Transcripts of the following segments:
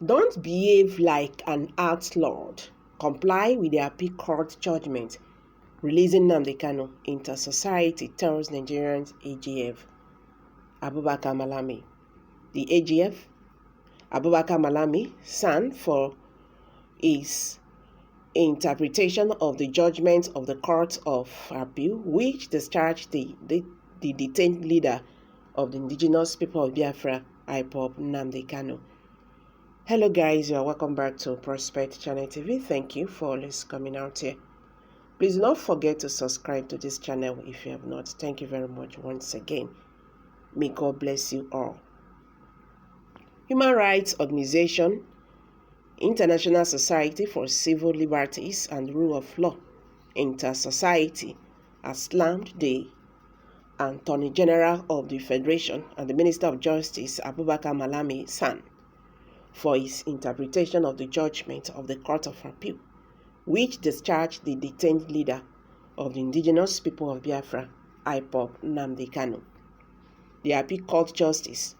Don't behave like an outlaw. Comply with the appeal court judgment. Releasing KANU. Intersociety tells Nigerians AGF. Abubakar Malami. The AGF, Abubakar Malami, stand for his interpretation of the judgment of the Court of Appeal, which discharged the detained leader of the indigenous people of Biafra, Nnamdi Kanu. Hello guys, you are welcome back to Prospect Channel TV. Thank you for always coming out here. Please do not forget to subscribe to this channel if you have not. Thank you very much once again. May God bless you all. Human rights organization, International Society for Civil Liberties and Rule of Law, Intersociety, has slammed the Attorney General of the Federation and the Minister of Justice, Abubakar Malami San, for his interpretation of the judgment of the Court of Appeal, which discharged the detained leader of the indigenous people of Biafra, Nnamdi Kanu. The Appeal Court Justice,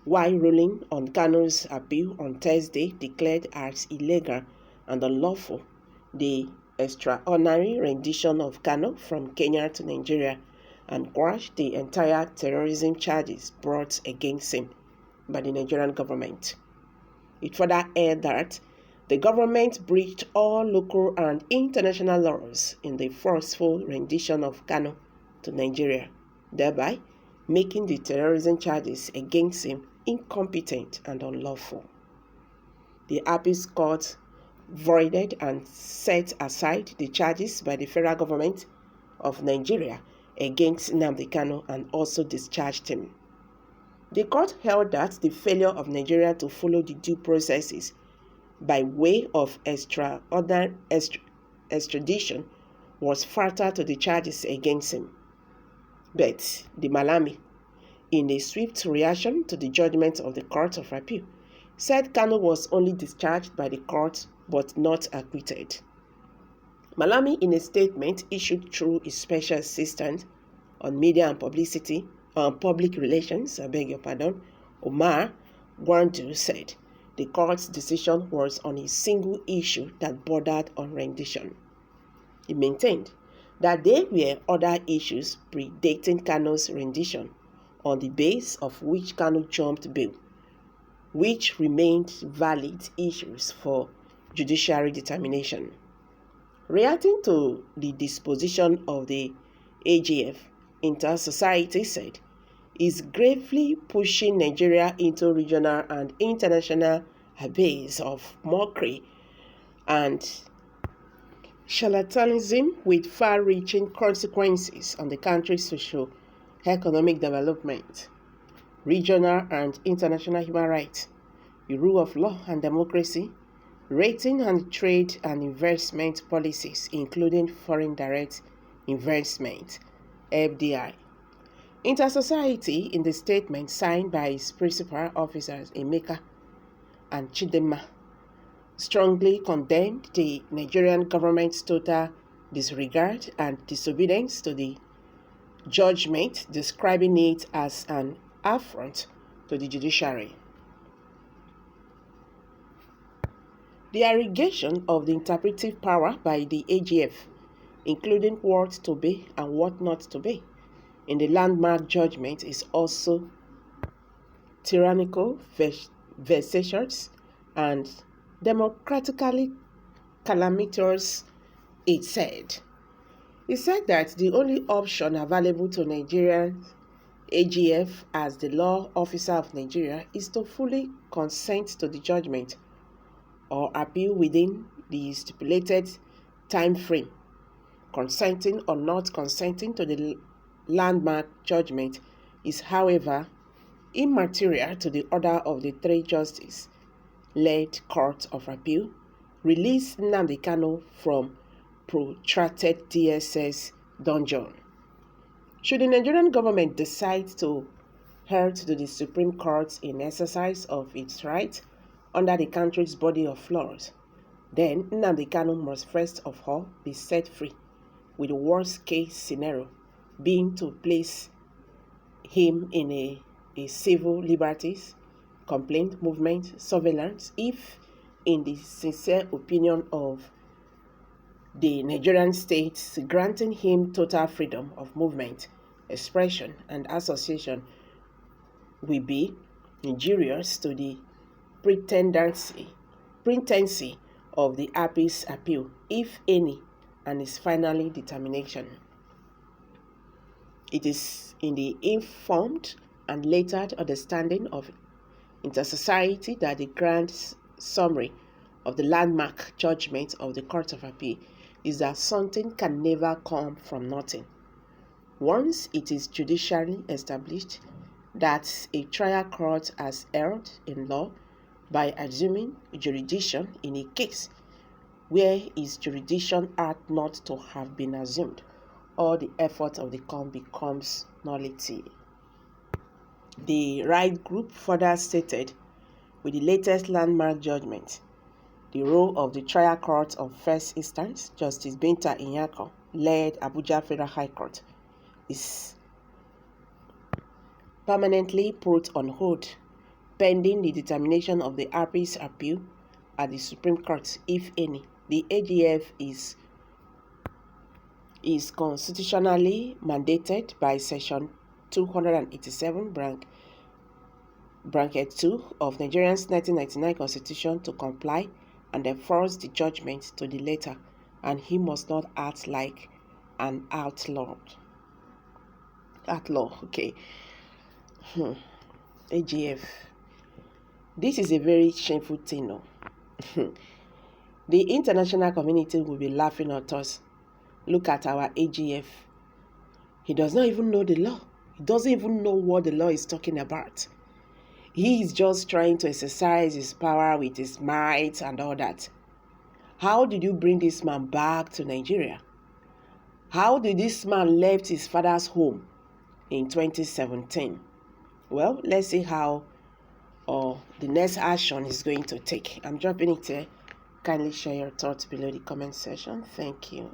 while ruling on Kanu's appeal on Thursday, declared as illegal and unlawful the extraordinary rendition of Kanu from Kenya to Nigeria and quashed the entire terrorism charges brought against him by the Nigerian government. It further added that the government breached all local and international laws in the forceful rendition of Kanu to Nigeria, thereby making the terrorism charges against him incompetent and unlawful. The Appeal Court voided and set aside the charges by the federal government of Nigeria against Nnamdi Kanu and also discharged him. The court held that the failure of Nigeria to follow the due processes by way of extradition was fatal to the charges against him. But the Malami, in a swift reaction to the judgment of the Court of Appeal, said Kanu was only discharged by the court but not acquitted. Malami, in a statement issued through his special assistant on media and public relations, Omar Gwandu, said the court's decision was on a single issue that bordered on rendition. He maintained that there were other issues predating Kanu's rendition on the basis of which Kanu jumped bail, which remained valid issues for judiciary determination. Reacting to the disposition of the AGF, Intersociety said, is gravely pushing Nigeria into regional and international abyss of mockery and charlatanism with far-reaching consequences on the country's socio-economic development, regional and international human rights, the rule of law and democracy, rating and trade and investment policies, including foreign direct investment, FDI. Intersociety, in the statement signed by its principal officers Emeka and Chidema, strongly condemned the Nigerian government's total disregard and disobedience to the judgment, describing it as an affront to the judiciary. The allegation of the interpretive power by the AGF, including what to be and what not to be, in the landmark judgment is also tyrannical, vexatious, and democratically calamitous, it said. He said that the only option available to Nigerian AGF as the law officer of Nigeria is to fully consent to the judgment or appeal within the stipulated time frame. Consenting or not consenting to the landmark judgment is, however, immaterial to the order of the three justice-led Court of Appeal, released Nnamdi Kanu from protracted DSS dungeon. Should the Nigerian government decide to adhere to the Supreme Court in exercise of its right under the country's body of laws, then Nnamdi Kanu must first of all be set free, with the worst-case scenario being to place him in a civil liberties complaint, movement, surveillance, if, in the sincere opinion of the Nigerian state, granting him total freedom of movement, expression, and association will be injurious to the pretendency of the API's appeal, if any, and its final determination. It is in the informed and later understanding of Intersociety that the grand summary of the landmark judgment of the Court of Appeal is that something can never come from nothing. Once it is judicially established that a trial court has erred in law by assuming jurisdiction in a case where its jurisdiction ought not to have been assumed, all the effort of the court becomes nullity. The right group further stated, with the latest landmark judgment, the role of the trial court of first instance, Justice Binta Inyako, led Abuja Federal High Court, is permanently put on hold pending the determination of the API's appeal at the Supreme Court, if any. The AGF is constitutionally mandated by Section 287 bracket 2 of Nigeria's 1999 Constitution to comply and enforce the judgment to the letter, and he must not act like an outlaw. Okay. AGF. This is a very shameful thing, no? The international community will be laughing at us. Look at our AGF. He does not even know the law. He doesn't even know what the law is talking about. He is just trying to exercise his power with his might and all that. How did you bring this man back to Nigeria? How did this man left his father's home in 2017? Well, let's see how the next action is going to take. I'm dropping it here. Kindly share your thoughts below the comment section. Thank you.